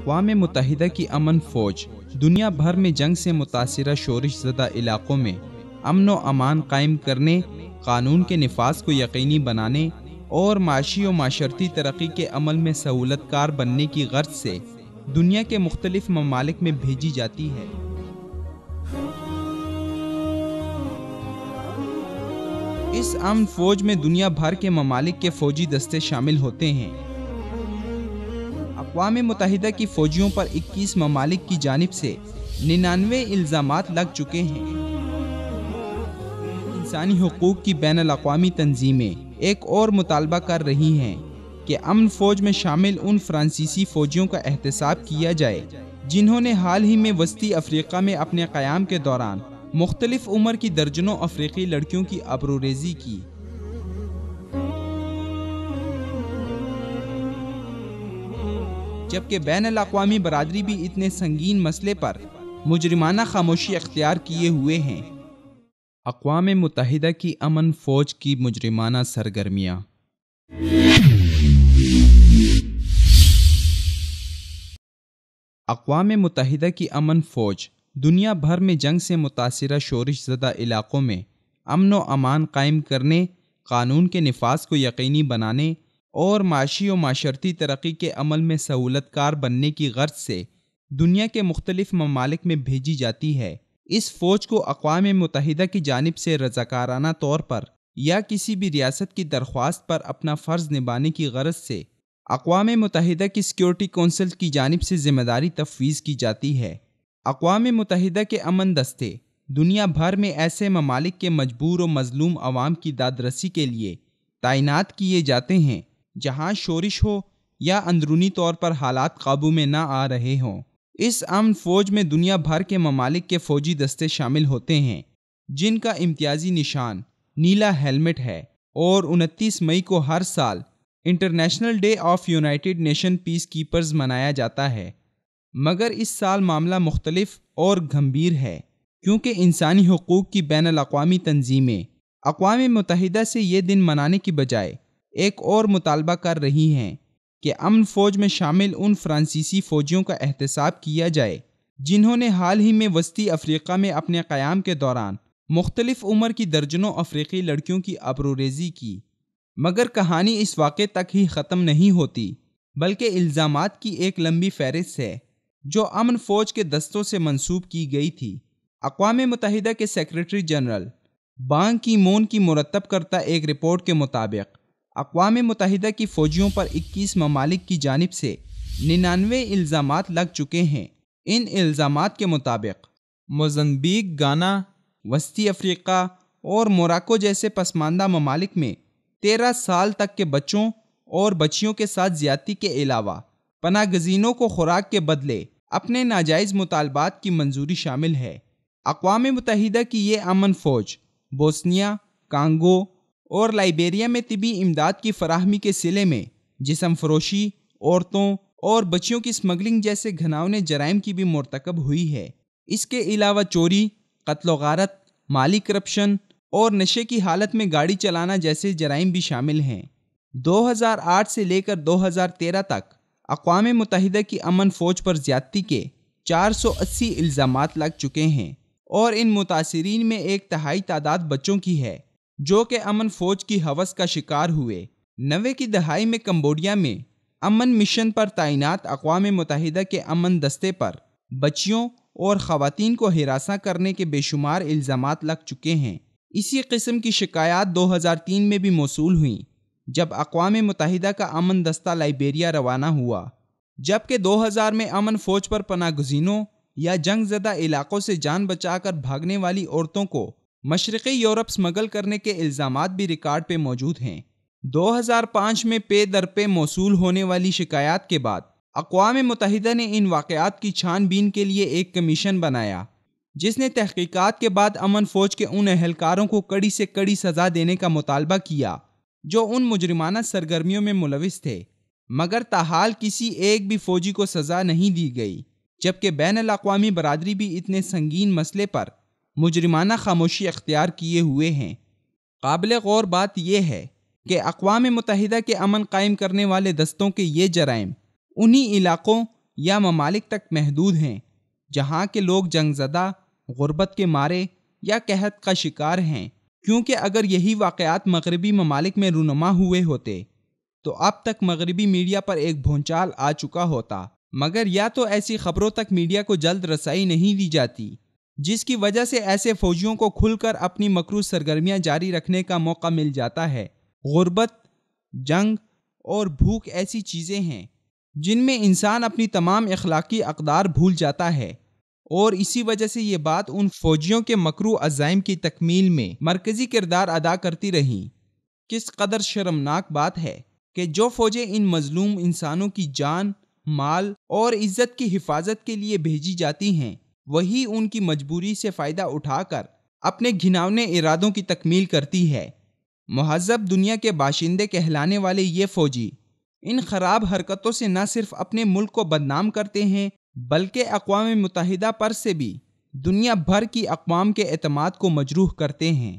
اقوام متحدہ کی امن فوج دنیا بھر میں جنگ سے متاثرہ شورش زدہ علاقوں میں امن و امان قائم کرنے، قانون کے نفاذ کو یقینی بنانے اور معاشی و معاشرتی ترقی کے عمل میں سہولت کار بننے کی غرض سے دنیا کے مختلف ممالک میں بھیجی جاتی ہے۔ اس امن فوج میں دنیا بھر کے ممالک کے فوجی دستے شامل ہوتے ہیں۔ اقوام متحدہ کی فوجیوں پر 21 ممالک کی جانب سے 99 الزامات لگ چکے ہیں۔ انسانی حقوق کی بین الاقوامی تنظیمیں ایک اور مطالبہ کر رہی ہیں کہ امن فوج میں شامل ان فرانسیسی فوجیوں کا احتساب کیا جائے جنہوں نے حال ہی میں وسطی افریقہ میں اپنے قیام کے دوران مختلف عمر کی درجنوں افریقی لڑکیوں کی آبروریزی کی۔ جبکہ بین الاقوامی برادری بھی اتنے سنگین مسئلے پر مجرمانہ خاموشی اختیار کیے ہوئے ہیں۔ اقوام متحدہ کی امن فوج کی مجرمانہ سرگرمیاں۔ اقوام متحدہ کی امن فوج دنیا بھر میں جنگ سے متاثرہ شورش زدہ علاقوں میں امن و امان قائم کرنے، قانون کے نفاذ کو یقینی بنانے اور معاشی و معاشرتی ترقی کے عمل میں سہولت کار بننے کی غرض سے دنیا کے مختلف ممالک میں بھیجی جاتی ہے۔ اس فوج کو اقوام متحدہ کی جانب سے رضاکارانہ طور پر یا کسی بھی ریاست کی درخواست پر اپنا فرض نبھانے کی غرض سے اقوام متحدہ کی سیکیورٹی کونسل کی جانب سے ذمہ داری تفویض کی جاتی ہے۔ اقوام متحدہ کے امن دستے دنیا بھر میں ایسے ممالک کے مجبور و مظلوم عوام کی دادرسی کے لیے تعینات کیے جاتے ہیں جہاں شورش ہو یا اندرونی طور پر حالات قابو میں نہ آ رہے ہوں۔ اس امن فوج میں دنیا بھر کے ممالک کے فوجی دستے شامل ہوتے ہیں جن کا امتیازی نشان نیلا ہیلمٹ ہے، اور 29 مئی کو ہر سال international day of united nation peacekeepers منایا جاتا ہے۔ مگر اس سال معاملہ مختلف اور گھمبیر ہے، کیونکہ انسانی حقوق کی بین الاقوامی تنظیمیں اقوام متحدہ سے یہ دن منانے کی بجائے ایک اور مطالبہ کر رہی ہیں کہ امن فوج میں شامل ان فرانسیسی فوجیوں کا احتساب کیا جائے جنہوں نے حال ہی میں وسطی افریقہ میں اپنے قیام کے دوران مختلف عمر کی درجنوں افریقی لڑکیوں کی آبروریزی کی۔ مگر کہانی اس واقعے تک ہی ختم نہیں ہوتی، بلکہ الزامات کی ایک لمبی فہرست ہے جو امن فوج کے دستوں سے منسوب کی گئی تھی۔ اقوام متحدہ کے سیکریٹری جنرل بان کی مون کی مرتب کردہ ایک رپورٹ کے مطابق اقوام متحدہ کی فوجیوں پر 21 ممالک کی جانب سے 99 الزامات لگ چکے ہیں۔ ان الزامات کے مطابق موزمبیق، گانا، وسطی افریقہ اور موراکو جیسے پسماندہ ممالک میں 13 سال تک کے بچوں اور بچیوں کے ساتھ زیادتی کے علاوہ پناہ گزینوں کو خوراک کے بدلے اپنے ناجائز مطالبات کی منظوری شامل ہے۔ اقوام متحدہ کی یہ امن فوج بوسنیا، کانگو اور لائیبیریا میں طبی امداد کی فراہمی کے صلے میں جسم فروشی، عورتوں اور بچیوں کی اسمگلنگ جیسے گھناؤنے جرائم کی بھی مرتکب ہوئی ہے۔ اس کے علاوہ چوری، قتل و غارت، مالی کرپشن اور نشے کی حالت میں گاڑی چلانا جیسے جرائم بھی شامل ہیں۔ 2008 سے لے کر 2013 تک اقوام متحدہ کی امن فوج پر زیادتی کے 480 الزامات لگ چکے ہیں، اور ان متاثرین میں ایک تہائی تعداد بچوں کی ہے جو کہ امن فوج کی ہوس کا شکار ہوئے۔ 90 کی دہائی میں کمبوڈیا میں امن مشن پر تعینات اقوام متحدہ کے امن دستے پر بچیوں اور خواتین کو ہراساں کرنے کے بے شمار الزامات لگ چکے ہیں۔ اسی قسم کی شکایات 2003 میں بھی موصول ہوئیں جب اقوام متحدہ کا امن دستہ لائیبیریا روانہ ہوا، جبکہ 2000 میں امن فوج پر پناہ گزینوں یا جنگ زدہ علاقوں سے جان بچا کر بھاگنے والی عورتوں کو مشرقی یورپ اسمگل کرنے کے الزامات بھی ریکارڈ پہ موجود ہیں۔ 2005 میں پے در پے موصول ہونے والی شکایات کے بعد اقوام متحدہ نے ان واقعات کی چھان بین کے لیے ایک کمیشن بنایا جس نے تحقیقات کے بعد امن فوج کے ان اہلکاروں کو کڑی سے کڑی سزا دینے کا مطالبہ کیا جو ان مجرمانہ سرگرمیوں میں ملوث تھے، مگر تاحال کسی ایک بھی فوجی کو سزا نہیں دی گئی، جبکہ بین الاقوامی برادری بھی اتنے سنگین مسئلے پر مجرمانہ خاموشی اختیار کیے ہوئے ہیں۔ قابل غور بات یہ ہے کہ اقوام متحدہ کے امن قائم کرنے والے دستوں کے یہ جرائم انہی علاقوں یا ممالک تک محدود ہیں جہاں کے لوگ جنگ زدہ، غربت کے مارے یا قحط کا شکار ہیں، کیونکہ اگر یہی واقعات مغربی ممالک میں رونما ہوئے ہوتے تو اب تک مغربی میڈیا پر ایک بھونچال آ چکا ہوتا، مگر یا تو ایسی خبروں تک میڈیا کو جلد رسائی نہیں دی جاتی، جس کی وجہ سے ایسے فوجیوں کو کھل کر اپنی مکروہ سرگرمیاں جاری رکھنے کا موقع مل جاتا ہے۔ غربت، جنگ اور بھوک ایسی چیزیں ہیں جن میں انسان اپنی تمام اخلاقی اقدار بھول جاتا ہے، اور اسی وجہ سے یہ بات ان فوجیوں کے مکروہ عزائم کی تکمیل میں مرکزی کردار ادا کرتی رہی۔ کس قدر شرمناک بات ہے کہ جو فوجیں ان مظلوم انسانوں کی جان، مال اور عزت کی حفاظت کے لیے بھیجی جاتی ہیں، وہی ان کی مجبوری سے فائدہ اٹھا کر اپنے گھناؤنے ارادوں کی تکمیل کرتی ہے۔ مہذب دنیا کے باشندے کہلانے والے یہ فوجی ان خراب حرکتوں سے نہ صرف اپنے ملک کو بدنام کرتے ہیں بلکہ اقوام متحدہ پر سے بھی دنیا بھر کی اقوام کے اعتماد کو مجروح کرتے ہیں۔